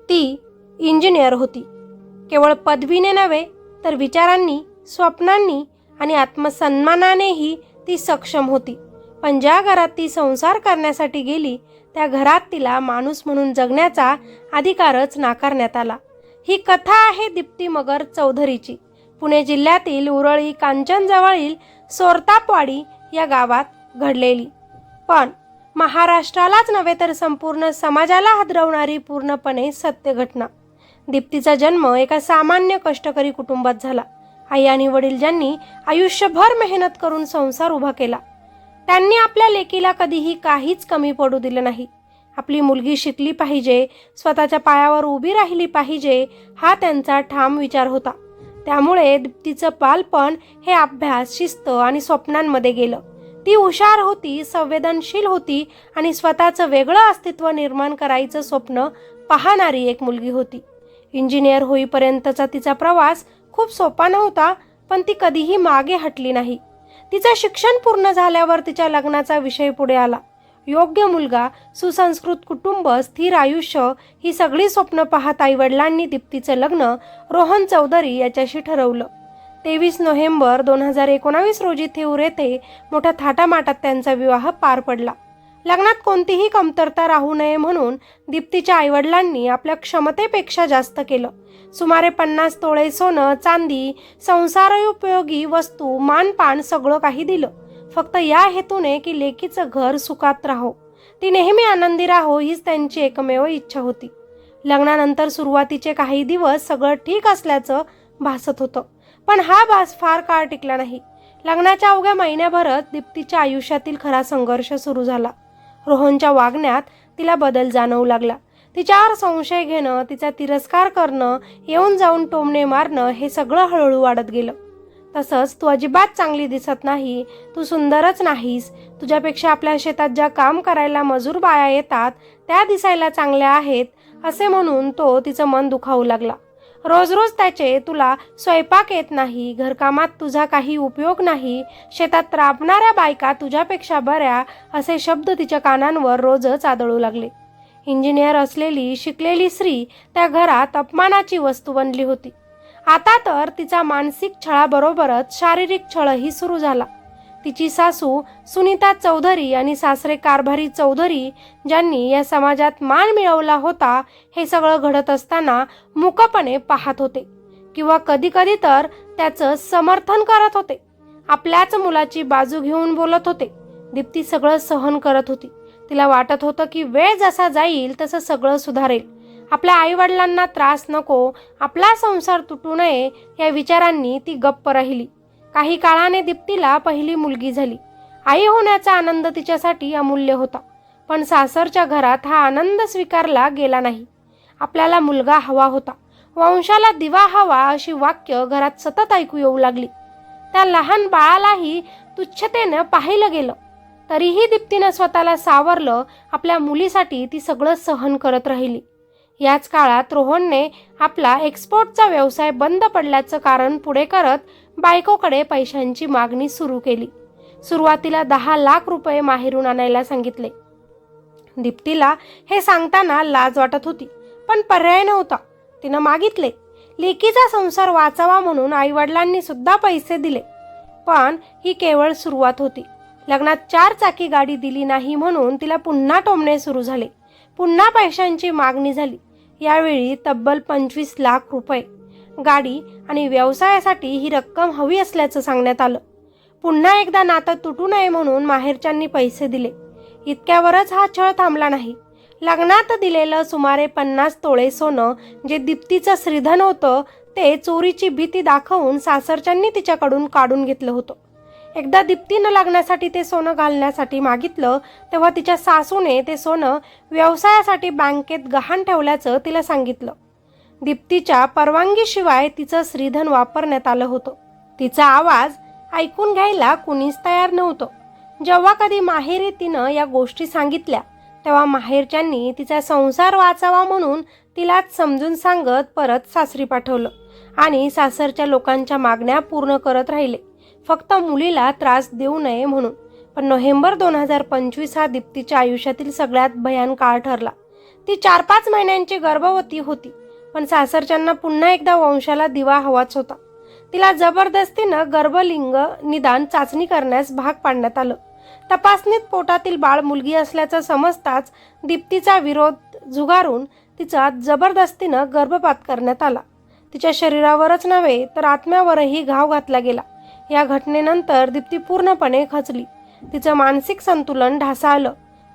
ती इंजिनियर होती. केवळ पदवीने नव्हे तर विचारांनी, स्वप्नांनी आणि आत्मसन्मानानेही ती सक्षम होती. पण ज्या घरात ती संसार करण्यासाठी गेली त्या घरात तिला माणूस म्हणून जगण्याचा अधिकारच नाकारण्यात आला. ही कथा आहे दीप्ती मगर चौधरीची. पुणे जिल्ह्यातील उरळी कांचनजवळील सोरतापवाडी या गावात घडलेली, पण महाराष्ट्रालाच नव्हे तर संपूर्ण समाजाला हादरवणारी पूर्णपणे सत्य घटना. दीप्तीचा जन्म एका सामान्य कष्टकरी कुटुंबात झाला. आई आणि वडील ज्यांनी आयुष्यभर मेहनत करून संसार उभा केला, त्यांनी आपल्या लेकीला कधीही काहीच कमी पडू दिलं नाही. आपली मुलगी शिकली पाहिजे, स्वतःच्या पायावर उभी राहिली पाहिजे, हा त्यांचा ठाम विचार होता. त्यामुळे दीप्तीचं बालपण हे अभ्यास, शिस्त आणि स्वप्नांमध्ये गेलं. ती हुशार होती, संवेदनशील होती आणि स्वतःचं वेगळं अस्तित्व निर्माण करायचं स्वप्न पाहणारी एक मुलगी होती. इंजिनियर होईपर्यंतचा तिचा प्रवास खूप सोपा नव्हता, पण ती कधीही मागे हटली नाही. तिचं शिक्षण पूर्ण झाल्यावर तिच्या लग्नाचा विषय पुढे आला. योग्य मुलगा, सुसंस्कृत कुटुंब, स्थिर आयुष्य ही सगळी स्वप्न पाहत आईवडिलांनी दीप्तीचं लग्न रोहन चौधरी याच्याशी ठरवलं. 23 नोव्हेंबर 2019 रोजी थेऊर येथे मोठ्या थाटामाटात त्यांचा विवाह पार पडला. लग्नात कोणतीही कमतरता राहू नये म्हणून दीप्तीच्या आईवडिलांनी आपल्या क्षमतेपेक्षा जास्त केलं. सुमारे 50 तोळे सोनं, चांदी, संसारोपयोगी वस्तू, मानपान सगळं काही दिलं, फक्त या हेतूने की लेकीचं घर सुखात राहो, ती नेहमी आनंदी राहो, हीच त्यांची एकमेव इच्छा होती. लग्नानंतर सुरुवातीचे काही दिवस सगळं ठीक असल्याचं भासत होतं, पण हा भास फार काळ टिकला नाही. लग्नाच्या अवघ्या महिन्याभरात दीप्तीच्या आयुष्यातील खरा संघर्ष सुरू झाला. रोहनच्या वागण्यात तिला बदल जाणवू लागला. तिच्यावर संशय घेणं, तिचा तिरस्कार करणं, येऊन जाऊन टोमणे मारणं हे सगळं हळूहळू वाढत गेलं. तसंच तू अजिबात चांगली दिसत नाही, तू सुंदरच नाहीस, तुझ्यापेक्षा आपल्या शेतात ज्या काम करायला मजूर बाया येतात त्या दिसायला चांगल्या आहेत, असे म्हणून तो तिचं मन दुखावू लागला. रोज रोज त्याचे तुला स्वयंपाक येत नाही, घरकामात तुझा काही उपयोग नाही, शेतात राबणाऱ्या बायका तुझ्यापेक्षा बऱ्या असे शब्द तिच्या कानांवर रोजच आदळू लागले. इंजिनियर असलेली शिकलेली स्त्री त्या घरात अपमानाची वस्तू बनली होती. आता तर तिचा मानसिक छळाबरोबरच शारीरिक छळही सुरू झाला. तिची सासू सुनीता चौधरी आणि सासरे कारभारी चौधरी, ज्यांनी या समाजात मान मिळवला होता, हे सगळं घडत असताना मूकपणे पाहत होते किंवा कधी कधी तर त्याचं समर्थन करत होते. आपल्याच मुलाची बाजू घेऊन बोलत होते. दीप्ती सगळं सहन करत होती. तिला वाटत होतं की वेळ जसा जाईल तसं सगळं सुधारेल. आपल्या आईवडिलांना त्रास नको, आपला संसार तुटू नये या विचारांनी ती गप्प राहिली. काही काळाने दीप्तीला पहिली मुलगी झाली. आई होण्याचा आनंद तिच्यासाठी अमूल्य होता, पण सासरच्या घरात हा आनंद स्वीकारला गेला नाही. आपल्याला मुलगा हवा होता, वंशाला दिवा हवा अशी वाक्य घरात सतत ऐकू येऊ लागली. त्या लहान बाळालाही तुच्छतेनं पाहिलं गेलं. तरीही दीप्तीनं स्वतःला सावरलं. आपल्या मुलीसाठी ती सगळं सहन करत राहिली. याच काळात रोहनने आपला एक्सपोर्टचा व्यवसाय बंद पडल्याचं कारण पुढे करत बायकोकडे पैशांची मागणी सुरू केली. सुरुवातीला 10 लाख रुपये माहेरून आणायला सांगितले. दीप्तीला हे सांगताना लाज वाटत होती, पण पर्याय नव्हता. तिनं मागितले. लेकीचा संसार वाचावा म्हणून आईवडिलांनी सुद्धा पैसे दिले, पण ही केवळ सुरुवात होती. लग्नात 4 चाकी गाडी दिली नाही म्हणून तिला पुन्हा टोमणे सुरू झाले. पुन्हा पैशांची मागणी झाली. यावेळी तब्बल 25 लाख रुपये. गाडी आणि व्यवसायासाठी ही रक्कम हवी असल्याचं सांगण्यात आलं. पुन्हा एकदा नातं तुटू नये म्हणून माहेरच्यांनी पैसे दिले. इतक्यावरच हा छळ थांबला नाही. लग्नात दिलेलं सुमारे 50 तोळे सोनं, जे दीप्तीचं श्रीधन होतं, ते चोरीची भीती दाखवून सासरच्यांनी तिच्याकडून काढून घेतलं होतं. एकदा दीप्तीनं लग्नासाठी ते सोनं घालण्यासाठी मागितलं, तेव्हा तिच्या सासूने ते सोनं व्यवसायासाठी बँकेत गहाण ठेवल्याचं तिला सांगितलं. दीप्तीच्या परवानगीशिवाय तिचं श्रीधन वापरण्यात आलं होतं. तिचा आवाज ऐकून घ्यायला कुणीच तयार नव्हतं. जेव्हा कधी माहेरी तिनं या गोष्टी सांगितल्या, तेव्हा माहेरच्यांनी तिचा संसार वाचावा म्हणून तिलाच समजून सांगत परत सासरी पाठवलं आणि सासरच्या लोकांच्या मागण्या पूर्ण करत राहिले, फक्त मुलीला त्रास देऊ नये म्हणून. पण नोव्हेंबर 2025 हा दीप्तीच्या आयुष्यातील सगळ्यात भयान काळ ठरला. ती 4-5 महिन्यांची गर्भवती होती, पण सासरच्यांना पुन्हा एकदा वंशाला दिवा हवाच होता. तिला जबरदस्तीनं गर्भलिंग निदान चाचणी करण्यास भाग पाडण्यात आलं. तपासणीत पोटातील बाळ मुलगी असल्याचं समजताच दीप्तीचा विरोध झुगारून तिचा जबरदस्तीनं गर्भपात करण्यात आला. तिच्या शरीरावरच नव्हे तर आत्म्यावरही घाव घातला गेला. या घटनेनंतर दीप्ती पूर्णपणे खचली. तिचं मानसिक संतुलन ढासळलं,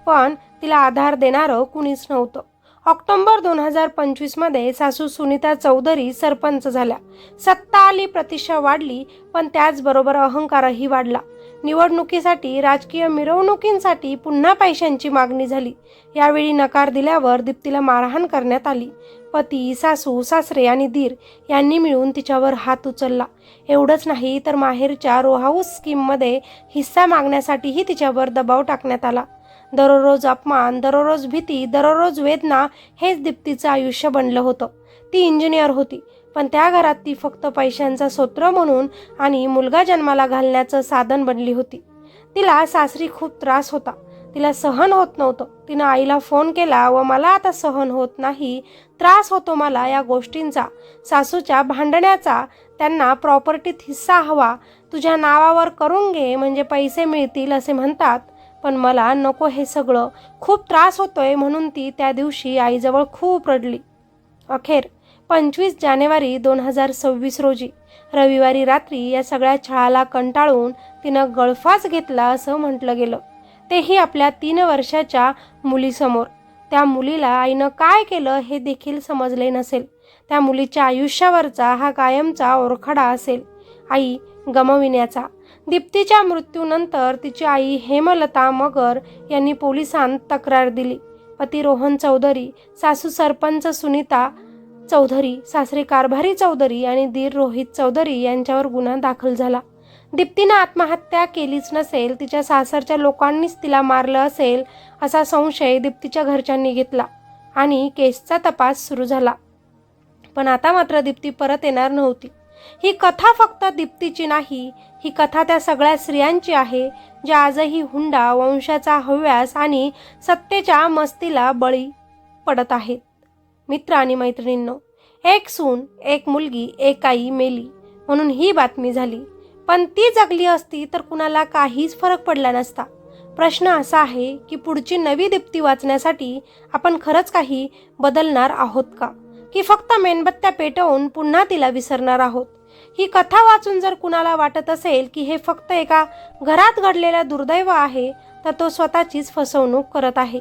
पण तिला आधार देणारं कुणीच नव्हतं. ऑक्टोबर 2025 मध्ये सासू सुनीता चौधरी सरपंच झाल्या. सत्ता आली, प्रतिष्ठा वाढली, पण त्याचबरोबर अहंकारही वाढला. निवडणुकीसाठी, राजकीय मिरवणुकींसाठी पुन्हा पैशांची मागणी झाली. यावेळी नकार दिल्यावर दीप्तीला मारहाण करण्यात आली. पती, सासू, सासरे आणि दीर यांनी मिळून तिच्यावर हात उचलला. एवढंच नाही तर माहेरच्या रो हाऊस स्कीममध्ये हिस्सा मागण्यासाठीही तिच्यावर दबाव टाकण्यात आला. दररोज अपमान, दररोज भीती, दररोज वेदना हेच दीप्तीचं आयुष्य बनलं होतं. ती इंजिनियर होती, पण त्या घरात ती फक्त पैशांचा स्रोत म्हणून आणि मुलगा जन्माला घालण्याचं साधन बनली होती. तिला सासरी खूप त्रास होता. तिला सहन होत नव्हतं. तिनं आईला फोन केला व मला आता सहन होत नाही, त्रास होतो मला या गोष्टींचा, सासूच्या भांडण्याचा, त्यांना प्रॉपर्टीत हिस्सा हवा, तुझ्या नावावर करून घे म्हणजे पैसे मिळतील असे म्हणतात, पण मला नको हे सगळं, खूप त्रास होतोय म्हणून ती त्या दिवशी आईजवळ खूप रडली. अखेर 25 जानेवारी 2026 रोजी रविवारी रात्री या सगळ्या छळाला कंटाळून तिनं गळफास घेतला असं म्हटलं गेलं, तेही आपल्या 3 वर्षाच्या मुलीसमोर. त्या मुलीला आईनं काय केलं हे देखील समजले नसेल. त्या मुलीच्या आयुष्यावरचा हा कायमचा ओरखडा असेल, आई गमविण्याचा. दीप्तीच्या मृत्यूनंतर तिची आई हेमलता मगर यांनी पोलिसांत तक्रार दिली. पती रोहन चौधरी, सासू सरपंच सुनीता चौधरी, सासरे कारभारी चौधरी आणि दीर रोहित चौधरी यांच्यावर गुन्हा दाखल झाला. दीप्तीनं आत्महत्या केलीच नसेल, तिच्या सासरच्या लोकांनीच तिला मारलं असेल असा संशय दीप्तीच्या घरच्यांनी घेतला आणि केसचा तपास सुरू झाला. पण आता मात्र दीप्ती परत येणार नव्हती. ही कथा फक्त दीप्तीची नाही, ही कथा त्या सगळ्या स्त्रियांची आहे ज्या आजही हुंडा, वंशाचा हव्यास आणि सत्तेच्या मस्तीला बळी पडत आहेत. मित्र आणि मैत्रिणींनो, एक सून, एक मुलगी, एक आई मेली म्हणून ही बातमी झाली, पण ती जगली असती तर कुणाला काहीच फरक पडला नसता. प्रश्न असा आहे की पुढची नवी दीप्ती वाचण्यासाठी आपण खरंच काही बदलणार आहोत का, की फक्त मेणबत्त्या पेटवून पुन्हा तिला विसरणार आहोत? ही कथा वाचून जर कुणाला वाटत असेल की हे फक्त एका घरात घडलेला दुर्दैव आहे, तर तो स्वतःचीच फसवणूक करत आहे.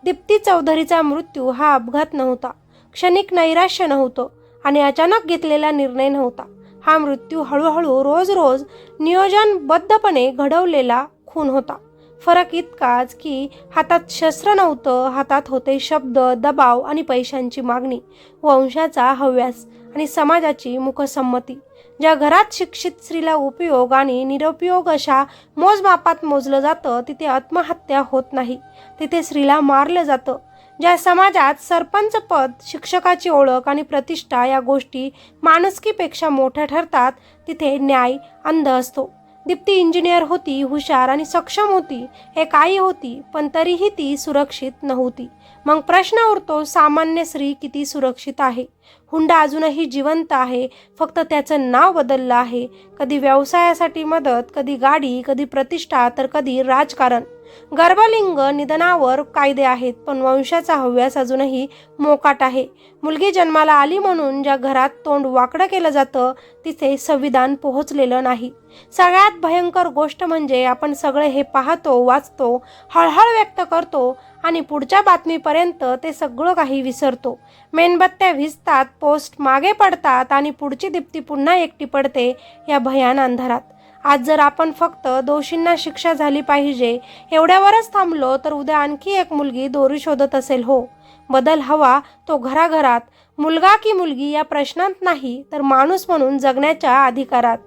दीप्ती चौधरीचा मृत्यू हा अपघात नव्हता, क्षणिक नैराश्य नव्हतं आणि अचानक घेतलेला निर्णय नव्हता. हा मृत्यू हळूहळू रोज नियोजनबद्धपणे घडवलेला खून होता. फरक इतकाच की हातात शस्त्र नव्हतं, हातात होते शब्द, दबाव आणि पैशांची मागणी, वंशाचा हव्यास आणि समाजाची मूकसंमती. ज्या घरात शिक्षित स्त्रीला उपयोग आणि निरुपयोग अशा मोजमापात मोजलं जातं, तिथे आत्महत्या होत नाही, तिथे स्त्रीला मारलं जातं. ज्या समाजात सरपंच पद, शिक्षकाची ओळख आणि प्रतिष्ठा या गोष्टी माणुसकीपेक्षा मोठ्या ठरतात, तिथे न्याय अंध असतो. दीप्ती इंजिनियर होती, हुशार आणि सक्षम होती, एक आई होती, पण तरीही ती सुरक्षित नव्हती. मग प्रश्न उरतो, सामान्य स्त्री किती सुरक्षित आहे? हुंडा अजूनही जिवंत आहे, फक्त त्याचं नाव बदललं आहे. कधी व्यवसायासाठी मदत, कधी गाडी, कधी प्रतिष्ठा, तर कधी राजकारण. गर्भलिंग निधनावर कायदे आहेत, पण वंशाचा हव्यास अजूनही मोकाट आहे. मुलगी जन्माला आली म्हणून ज्या घरात तोंड वाकडं केलं जातं, तिथे संविधान पोहोचलेलं नाही. सगळ्यात भयंकर गोष्ट म्हणजे आपण सगळे हे पाहतो, वाचतो, हळहळ व्यक्त करतो आणि पुढच्या बातमीपर्यंत ते सगळं काही विसरतो. मेणबत्त्या विझतात, पोस्ट मागे पडतात आणि पुढची दीप्ती पुन्हा एकटी पडते या भयान अंधारात. आज जर आपण फक्त दोषींना शिक्षा झाली पाहिजे एवढ्यावरच थांबलो, तर उद्या आणखी एक मुलगी दोरी शोधत असेल. हो, बदल हवा तो घराघरात, मुलगा की मुलगी या प्रश्नात नाही, तर माणूस म्हणून जगण्याच्या अधिकारात.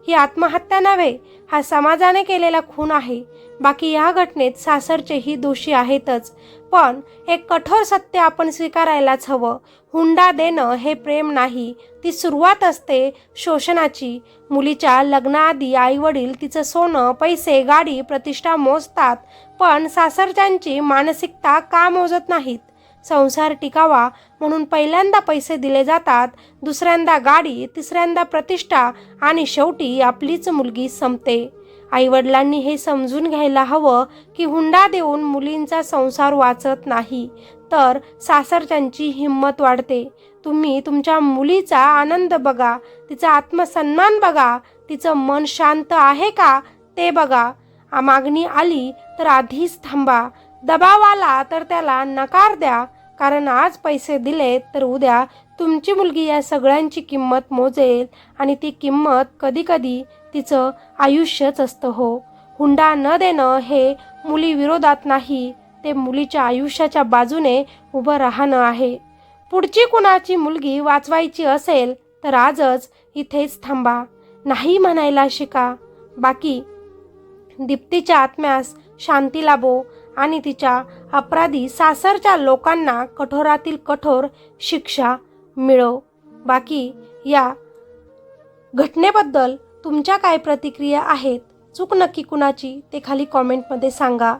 ही आत्महत्या नव्हे, हा समाजाने केलेला खून आहे. बाकी या घटनेत सासरचेही दोषी आहेतच, पण एक कठोर सत्य आपण स्वीकारायलाच हवं. हुंडा देणं हे प्रेम नाही, ती सुरुवात असते शोषणाची. मुलीच्या लग्नाआधी आईवडील तिचं सोनं, पैसे, गाडी, प्रतिष्ठा मोजतात, पण सासरच्यांची मानसिकता का मोजत नाहीत? संसार टिकावा म्हणून पहिल्यांदा पैसे दिले जातात, दुसऱ्यांदा गाडी, तिसऱ्यांदा प्रतिष्ठा आणि शेवटी आपलीच मुलगी संपते. आईवडिलांनी हे समजून घ्यायला हवं की हुंडा देऊन मुलींचा संसार वाचत नाही, तर सासरच्यांची हिंमत वाढते. तुम्ही तुमच्या मुलीचा आनंद बघा, तिचा आत्मसन्मान बघा, तिचं मन शांत आहे का ते बघा. मागणी आली तर आधीच थांबा, दबाव आला तर त्याला नकार द्या. कारण आज पैसे दिले तर उद्या तुमची मुलगी या सगळ्यांची किंमत मोजेल आणि ती किंमत कधीकधी तिचं आयुष्यच असतं हो. हुंडा न देणं हे मुलीविरोधात नाही, ते मुलीच्या आयुष्याच्या बाजूने उभं राहणं आहे. पुढची कुणाची मुलगी वाचवायची असेल तर आजच इथेच थांबा, नाही म्हणायला शिका. बाकी दीप्तीच्या आत्म्यास शांती लाभो आणि तिच्या अपराधी सासरच्या लोकांना कठोरातील कठोर शिक्षा मिळो. बाकी या घटनेबद्दल तुमच्या काय प्रतिक्रिया आहेत, चूक नक्की कुणाची ते खाली कॉमेंटमध्ये सांगा.